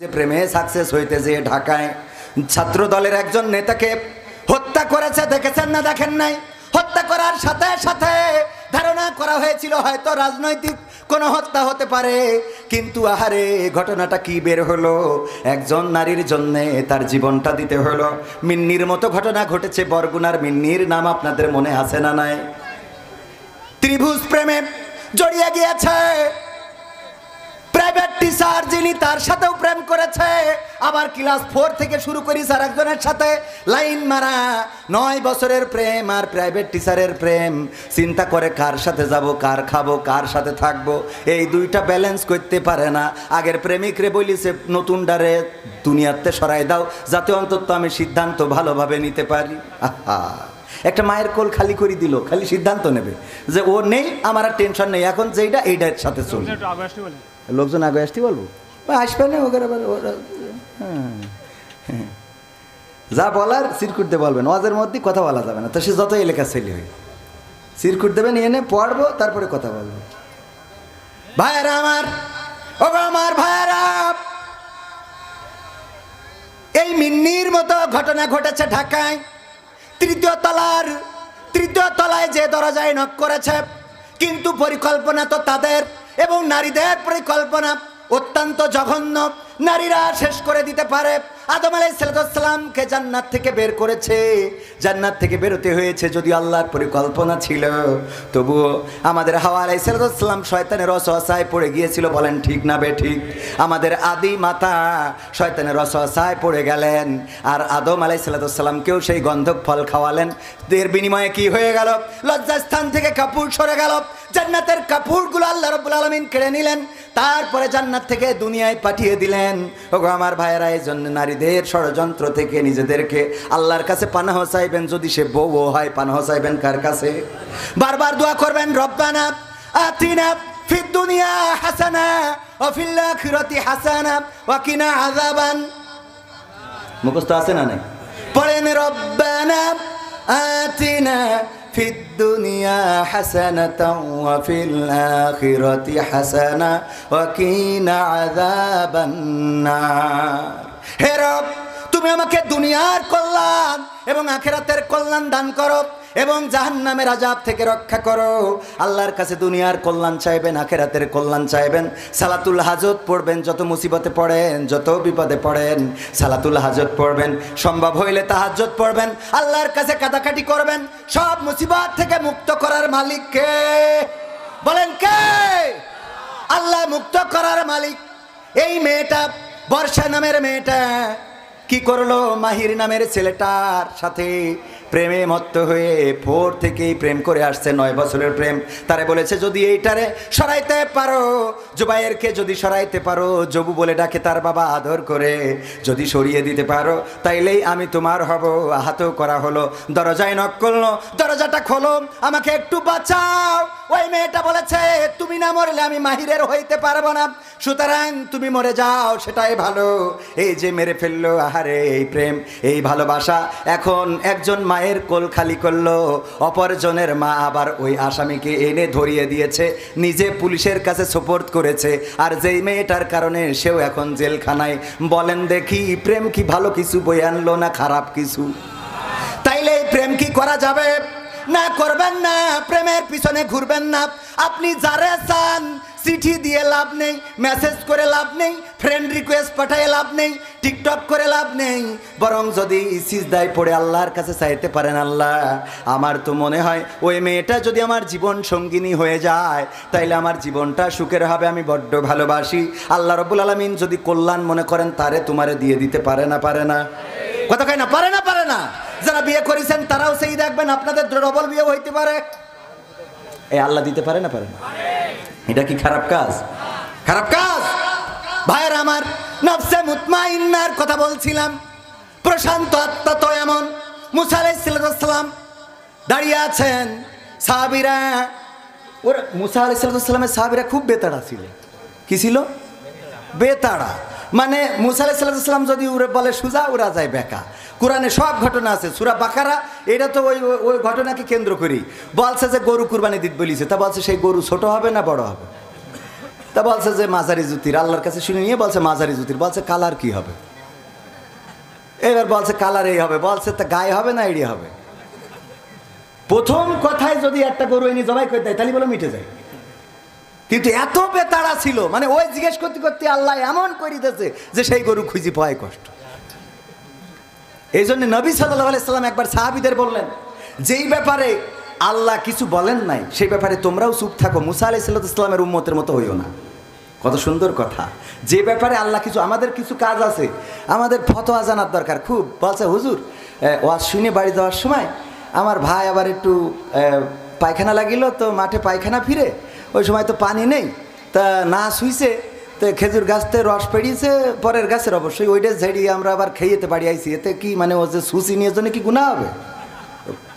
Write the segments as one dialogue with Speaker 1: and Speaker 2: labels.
Speaker 1: প্রেমে সাকসেস হইতে যে ঢাকায় ছাত্র দলের একজন নেতাকে হত্যা করেছে, দেখেছেন না দেখেন নাই? হত্যা করার সাথে সাথে ধারণা করা হয়েছিল হয়তো রাজনৈতিক কোনো হত্যা হতে পারে, কিন্তু আহারে ঘটনাটা কি বের হলো? একজন নারীর জন্য তার জীবনটা দিতে হলো। মিন্নির মতো ঘটনা ঘটেছে বরগুনার। মিন্নির নাম আপনাদের মনে আছে না নাই? ত্রিভুজ প্রেমে জড়িয়ে গিয়েছে। প্রাইভেট টিচার যিনি, তার সাথেও প্রেম করেছে। আবার ক্লাস 4 থেকে শুরু করি স্যার একজনের সাথে লাইন মারা। 9 বছরের প্রেম আর প্রাইভেট টিচারের প্রেম। চিন্তা করে কার সাথে যাব, কার খাবো, কার সাথে থাকবো, এই দুইটা ব্যালেন্স করতে পারে না। আগের প্রেমিকরে বলিছে নতুন ডারে দুনিয়াতে সরাই দাও, যাতে অন্তত আমি সিদ্ধান্ত ভালোভাবে নিতে পারি। আহা, একটা মায়ের কোল খালি করে দিল, খালি সিদ্ধান্ত নেবে যে ও নেই, আমার আর টেনশন নেই, এখন যেইটা এইটার সাথে চলবে। লোকজন আগে আসতে বলবো, আসবে না ওকে আবার যা বলার সিরকুট দিয়ে বলবেন। ওয়াজের মধ্যে কথা বলা যাবে না, তো সে যত এলাকা ছেলে হয় সিরকুট দেবেন, এনে পড়বো তারপরে কথা বলবো। ভাইয়েরা আমার, ও আমার ভাইয়েরা, এই মিন্নির মতো ঘটনা ঘটেছে ঢাকায়। তৃতীয় তলায় যে দরজায় নক করেছে, কিন্তু পরিকল্পনা তো তাদের, এবং নারীদের পরিকল্পনা অত্যন্ত জঘন্য। নারীরা শেষ করে দিতে পারে। আদম আলাইহিস সালামকে জান্নাত থেকে বের করেছে, জান্নাত থেকে বেরোতে হয়েছে যদি আল্লাহর পরিকল্পনা ছিল। তবুও আমাদের হাওয়া আলাইহিস সালাম শয়তানের ওয়াসওয়াসায় পড়ে গিয়েছিল। বলেন ঠিক না বেঠিক? আমাদের আদি মাতা শয়তানের ওয়াসওয়াসায় পড়ে গেলেন, আর আদম আলাইহিস সালামকেও সেই গন্ধক ফল খাওয়ালেন। এর বিনিময়ে কি হয়ে গেল? লজ্জাস্থান থেকে কাপড় সরে গেল। জান্নাতের কাপড়গুলো আল্লাহ রাব্বুল আলামিন কেড়ে নিলেন, তারপরে জান্নাত থেকে দুনিয়ায় পাঠিয়ে দিলেন। ওগো আমার ভাইয়েরা, এই জন্য নারীদের ষড়যন্ত্র থেকে নিজেদেরকে আল্লাহর কাছে পানাহ চাইবেন। যদি সে বউ হয়, পানাহ চাইবেন কার কাছে? বারবার দোয়া করবেন, রব্বানা আতিনা ফিদ দুনিয়া হাসানা ওয়া ফিল আখিরাতি হাসানা ওয়া কিনা আযাবান। মুখস্থ আছে না নাই? পড়েন, রব্বানা আতিনা ফিদ দুনিয়া হাসানাতাও ওয়া ফিল আখিরাতি হাসানা ওয়া কিনা আযাবান নার। হে রব, তুমি আমাকে দুনিয়ার কল্যাণ এবং আখিরাতের কল্যাণ দান করো, এবং জাহান্নামের আযাব থেকে রক্ষা করো। আল্লাহর কাছে দুনিয়ার কল্যাণ চাইবেন, আখিরাতের কল্যাণ চাইবেন। সালাতুল হাজত পড়বেন, যত মুসিবতে পড়েন, যত বিপদে পড়েন, সালাতুল হাজত পড়বেন। সম্ভব হইলে তাহাজ্জুদ পড়বেন। আল্লাহর কাছে কাঁদাকাটি করবেন। সব মুসিবত থেকে মুক্ত করার মালিক কে? বলেন কে? আল্লাহ মুক্ত করার মালিক। এই মেয়েটা, বর্ষা নামের মেয়েটা কি করলো? মাহির নামের ছেলেটার সাথে প্রেমে মত্ত হয়ে 4 থেকেই প্রেম করে আসছে, 9 বছরের প্রেম। তারে বলেছে যদি এইটারে সরাইতে পারো, জুবাইরকে যদি সরাইতে পারো, জবু বলে ডাকে তার বাবা আদর করে, যদি সরিয়ে দিতে পারো তাইলেই আমি তোমার হব। আহাতও করা হলো, দরজায় নক করলো, দরজাটা খোলো, আমাকে একটু বাঁচাও। ওই মেয়েটা বলেছে তুমি না মরলে আমি মাহিরের হইতে পারবো না, সুতরাং তুমি মরে যাও, সেটাই ভালো। এই যে মেরে ফেললো, আহারে এই প্রেম, এই ভালোবাসা। এখন একজন মায়ের কোল খালি করলো, অপরজনের মা আবার ওই আসামিকে এনে ধরিয়ে দিয়েছে, নিজে পুলিশের কাছে সোপর্দ করেছে। আর যেই মেয়েটার কারণে সেও এখন জেলখানায়। বলেন দেখি, প্রেম কি ভালো কিছু বয়ে আনলো না খারাপ কিছু? তাইলে এই প্রেম কি করা যাবে? না, করবেন না। প্রেমের পিছনে ঘুরবেন না। আপনি যারে চান চিঠি দিয়ে লাভ নেই, মেসেজ করে লাভ নেই, ফ্রেন্ড রিকোয়েস্ট পাঠায় লাভ নেই, টিকটক করে লাভ নেই। বরং যদি সিজদায় পড়ে আল্লাহর কাছে চাইতে পারেন, আল্লাহ আমার তো মনে হয় ওই মেয়েটা যদি আমার জীবন সঙ্গিনী হয়ে যায় তাইলে আমার জীবনটা সুখের হবে, আমি বড্ড ভালোবাসি। আল্লাহ রাব্বুল আলামিন যদি কল্যাণ মনে করেন তারে তোমারে দিয়ে দিতে পারে না? পারে না? কথা কয় না, পারে না? পারে না? যারা বিয়ে করেছেন তারাও সেই দেখবেন আপনাদের ডবল বিয়ে হইতে পারে। এই আল্লাহ দিতে পারে না? পারে না? এটা কি খারাপ কাজ? খারাপ কাজ? ভাইয়ের আমার, নফসে মুতমাইন্নার কথা বলছিলাম। প্রশান্ত আত্মা তো এমন। মুসা আলাইহিস সালাম দাঁড়িয়ে আছেন, সাহাবীরা, ওর মুসা আলাইহিস সালামের সাহাবীরা খুব বেতাড়া ছিল। কি ছিল? বেতাড়া। মানে মুসা আলাইহিস সালাম যদি উড়ে বলে সুজা, উড়া যায় বেকা। কোরআনে সব ঘটনা আছে। সূরা বাকারা এটা তো ওই ঘটনাকে কেন্দ্র করি। বলছে যে গরু কুরবানি দিতে বলিছে, তা বলছে সেই গরু ছোট হবে না বড় হবে? তা বলছে যে মাঝারি জুতির, আল্লাহর কাছে শুনে নিয়ে বলছে মাঝারি জুতির। বলছে কালার কি হবে? এবার বলছে কালার এই হবে। বলছে তা গায়ে হবে না এড়িয়ে হবে? প্রথম কথায় যদি একটা গরু এনে জবাই করে দেয় তাহলে বলে মিটে যায়। কিন্তু এত বেতাড়া ছিল, মানে ওই জিজ্ঞেস করতে করতে আল্লাহ এমন করে দিতেছে যে সেই গরু খুঁজি পাওয়াই কষ্ট। এই জন্য নবী সাল্লাল্লাহু আলাইহি সাল্লাম একবার সাহাবীদের বললেন, যেই ব্যাপারে আল্লাহ কিছু বলেন নাই সেই ব্যাপারে তোমরাও চুপ থাকো, মুসা আলাইহিস সালামের উম্মতের মতো হইও না। কত সুন্দর কথা। যে ব্যাপারে আল্লাহ কিছু, আমাদের কিছু কাজ আছে, আমাদের ফতোয়া জানার দরকার খুব। বলছে হুজুর ওয়াজ শুনে বাড়ি যাওয়ার সময় আমার ভাই আবার একটু পায়খানা লাগিল, তো মাঠে পায়খানা ফিরে ওই সময় তো পানি নেই, তা না শুইছে, তো খেজুর গাছতে রস পেড়িয়েছে পরের গাছের, অবশ্যই ওইটা ঝেড়িয়ে আমরা আবার খেয়েতে বাড়ি আইছি, এতে কি মানে ও যে সুচি নিয়ে জন্য কি গুনাহ হবে?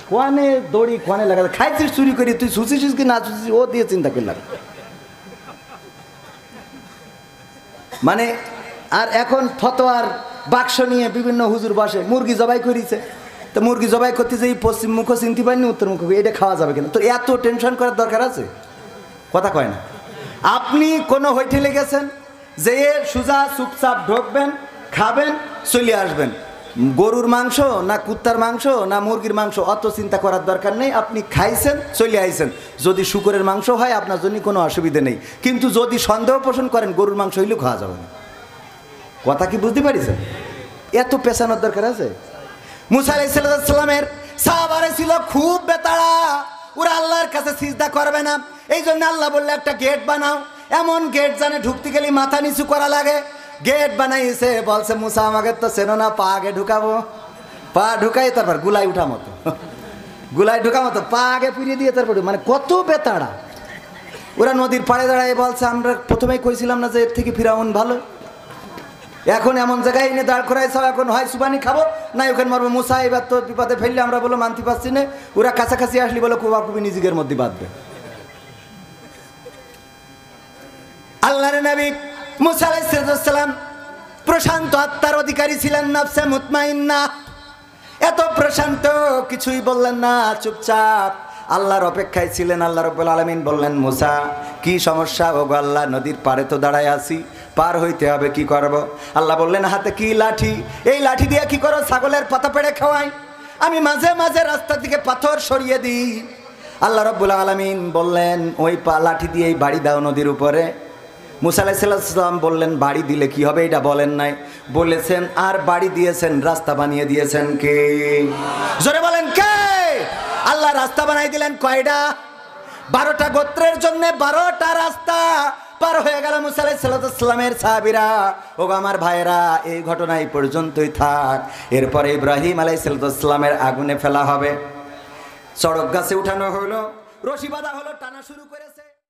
Speaker 1: কোয়ানে দড়ি কোয়ানে লাগাতে খাইছিস চুরি করি, তুই শুচিস কি না শুচিস ও দিয়ে চিন্তা করলাম। মানে আর এখন ফতোয়ার বাক্স নিয়ে বিভিন্ন হুজুর বসে, মুরগি জবাই করিছে, তো মুরগি জবাই করতে যে পশ্চিম মুখ চিনতে পারিনি উত্তর মুখ, এটা খাওয়া যাবে কিনা? তো এত টেনশন করার দরকার আছে? কথা কয় না। আপনি কোনো হোটেলে গেছেন, যে সুজা চুপচাপ ঢুকবেন, খাবেন, চলে আসবেন। গরুর মাংস না কুত্তার মাংস না মুরগির মাংস অত চিন্তা করার দরকার নেই, আপনি খাইছেন চলে আইছেন। যদি শুকরের মাংস হয় আপনার জন্য কোনো অসুবিধা নেই, কিন্তু যদি সন্দেহ পোষণ করেন গরুর মাংস হইলেও খাওয়া যাবে না। কথা কি বুঝতে পারিছেন? এত পেছানোর দরকার আছে? মুসা আলাইহিস সালামের সাহাবারা ছিল খুব বেতাড়া, ওরা আল্লাহর কাছে সিজদা করবে না। এই জন্য আল্লাহ বললে একটা গেট বানাও, এমন গেট জানে ঢুকতে গেলে মাথা নিচু করা লাগে। গেট বানাইছে, বলছে মুসা আমাকে তো চেনো না, পা আগে ঢুকাবো, পা ঢুকাই তারপর গুলাই উঠা মতো, গুলাই ঢুকা মতো পা আগে পুড়িয়ে দিয়ে তারপর, মানে কত বেতাড়া। ওরা নদীর পাড়ে দাঁড়ায় বলছে আমরা প্রথমেই কইছিলাম না যে এর থেকে ফিরাউন ভালো, এখন এমন জায়গায় এনে দাঁড় করাইছ, এখন হয় সুবানি খাবো না ওখানে মারবো। মুসা এবার তো বিপদে ফেললে আমরা বলো মানতে পারছি না, ওরা কাছাকাছি আসলে বলো কুবাকুবি নিজেদের মধ্যে বাঁধবে। আল্লাহর নবী মুসা আলাইহিস সালাম প্রশান্ত আত্মার অধিকারী ছিলেন, নফসে মুতমাইন্না, এত প্রশান্ত, কিছুই বললেন না, চুপচাপ আল্লাহর অপেক্ষায় ছিলেন। আল্লাহ রাব্বুল আলামিন বললেন মুসা কি সমস্যা? ও গো আল্লাহ, নদীর পাড়ে তো দাঁড়ায় আছি, পার হইতে হবে, কি করব? আল্লাহ বললেন হাতে কি? লাঠি। এই লাঠি দিয়ে কি করো? ছাগলের পাতা পেড়ে খাওয়াই, আমি মাঝে মাঝে রাস্তার দিকে পাথর সরিয়ে দিই। আল্লাহ রাব্বুল আলামিন বললেন ওই লাঠি দিয়েই বাড়ি দাও নদীর উপরে। মুসা আলাইহিস সালাম বললেন বাড়ি দিলে কি হবে? এটা বলেন নাই, বলেছেন আর বাড়ি দিয়েছেন, রাস্তা বানিয়ে দিয়েছেন কে? জোরে বলেন কে? আল্লাহ রাস্তা বানাই দিলেন কয়টা? 12টা গোত্রের জন্য 12টা রাস্তা পার হয়ে গেল মুসা আলাইহিস সালামের সাহাবীরা। ও আমার ভাইরা, এই ঘটনা এই পর্যন্তই থাক। এরপরে ইব্রাহিম আলাইহিস সালামের আগুনে ফেলা হবে, চড়ক গাছে উঠানো হলো, রশি বাঁধা হলো, টানা শুরু করেছে।